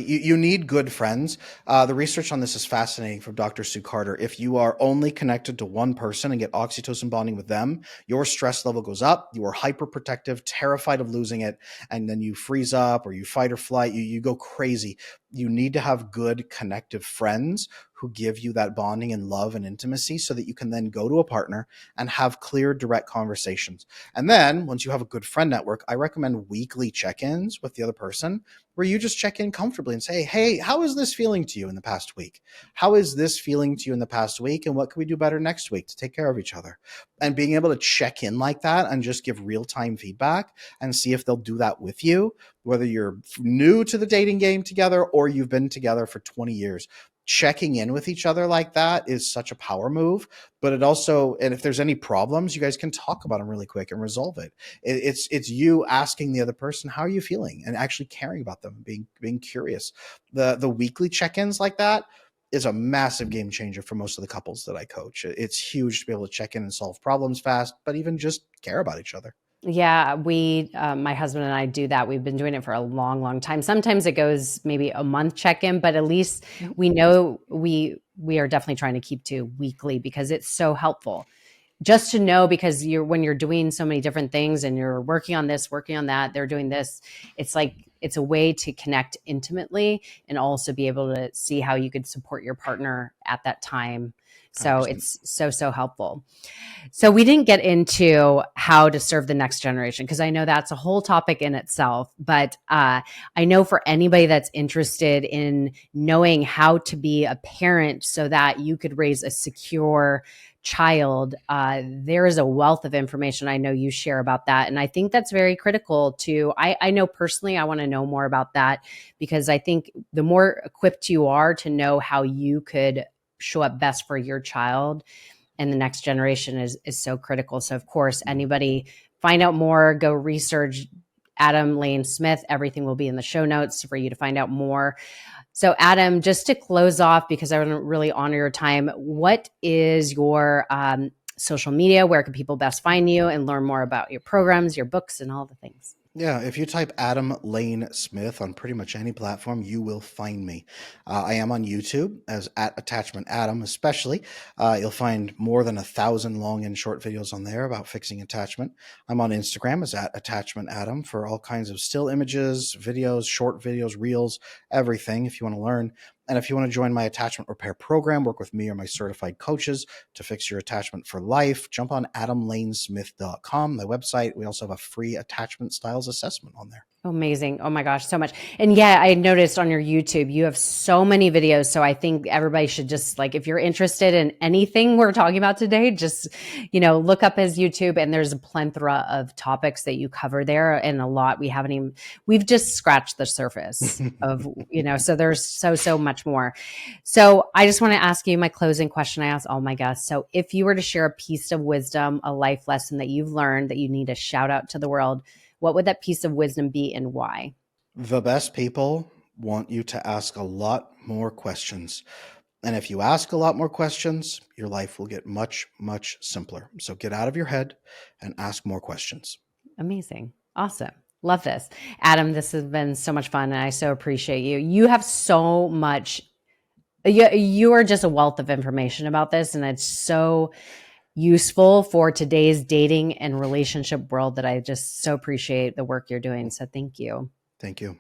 you need good friends. The research on this is fascinating from Dr. Sue Carter. If you are only connected to one person and get oxytocin bonding with them, your stress level goes up. You are hyperprotective, terrified of losing it, and then you freeze up or you fight or flight. You go crazy. You need to have good connective friends who give you that bonding and love and intimacy so that you can then go to a partner and have clear, direct conversations. And then once you have a good friend network, I recommend weekly check-ins with the other person where you just check in comfortably and say, hey, how is this feeling to you in the past week? How is this feeling to you in the past week? And what can we do better next week to take care of each other? And being able to check in like that and just give real-time feedback and see if they'll do that with you, whether you're new to the dating game together or you've been together for 20 years. Checking in with each other like that is such a power move, but it also, and if there's any problems, you guys can talk about them really quick and resolve it. It's you asking the other person, how are you feeling, and actually caring about them, being curious. The weekly check-ins like that, is a massive game changer for most of the couples that I coach. It's huge to be able to check in and solve problems fast, but even just care about each other. Yeah, my husband and I do that. We've been doing it for a long, long time. Sometimes it goes maybe a month check-in, but at least Mhm. we know we are definitely trying to keep to weekly because it's so helpful. Just to know, because when you're doing so many different things and you're working on this, working on that, they're doing this, it's like it's a way to connect intimately and also be able to see how you could support your partner at that time. So 100%. it's so helpful. So we didn't get into how to serve the next generation because I know that's a whole topic in itself. But I know for anybody that's interested in knowing how to be a parent so that you could raise a secure child, there is a wealth of information I know you share about that. And I think that's very critical to, I know personally, I want to know more about that because I think the more equipped you are to know how you could show up best for your child and the next generation is so critical. So of course, anybody find out more, go research Adam Lane Smith. Everything will be in the show notes for you to find out more. So Adam, just to close off, because I want to really honor your time, what is your social media? Where can people best find you and learn more about your programs, your books, and all the things? Yeah, if you type Adam Lane Smith on pretty much any platform, you will find me. I am on YouTube as at Attachment Adam, especially. You'll find more than 1,000 long and short videos on there about fixing attachment. I'm on Instagram as at Attachment Adam for all kinds of still images, videos, short videos, reels, everything if you want to learn. And if you want to join my attachment repair program, work with me or my certified coaches to fix your attachment for life, jump on adamlanesmith.com, my website. We also have a free attachment styles assessment on there. Amazing. Oh my gosh, so much. And yeah, I noticed on your YouTube, you have so many videos. So I think everybody should just like, if you're interested in anything we're talking about today, just, look up his YouTube and there's a plethora of topics that you cover there and a lot we've just scratched the surface of, so there's so much more. So I just want to ask you my closing question I ask all my guests. So if you were to share a piece of wisdom, a life lesson that you've learned that you need to shout out to the world, what would that piece of wisdom be and why? The best people want you to ask a lot more questions. And if you ask a lot more questions, your life will get much, much simpler. So get out of your head and ask more questions. Amazing. Awesome. Love this. Adam, this has been so much fun and I so appreciate you. You have so much, you are just a wealth of information about this and it's so useful for today's dating and relationship world that I just so appreciate the work you're doing. So thank you. Thank you.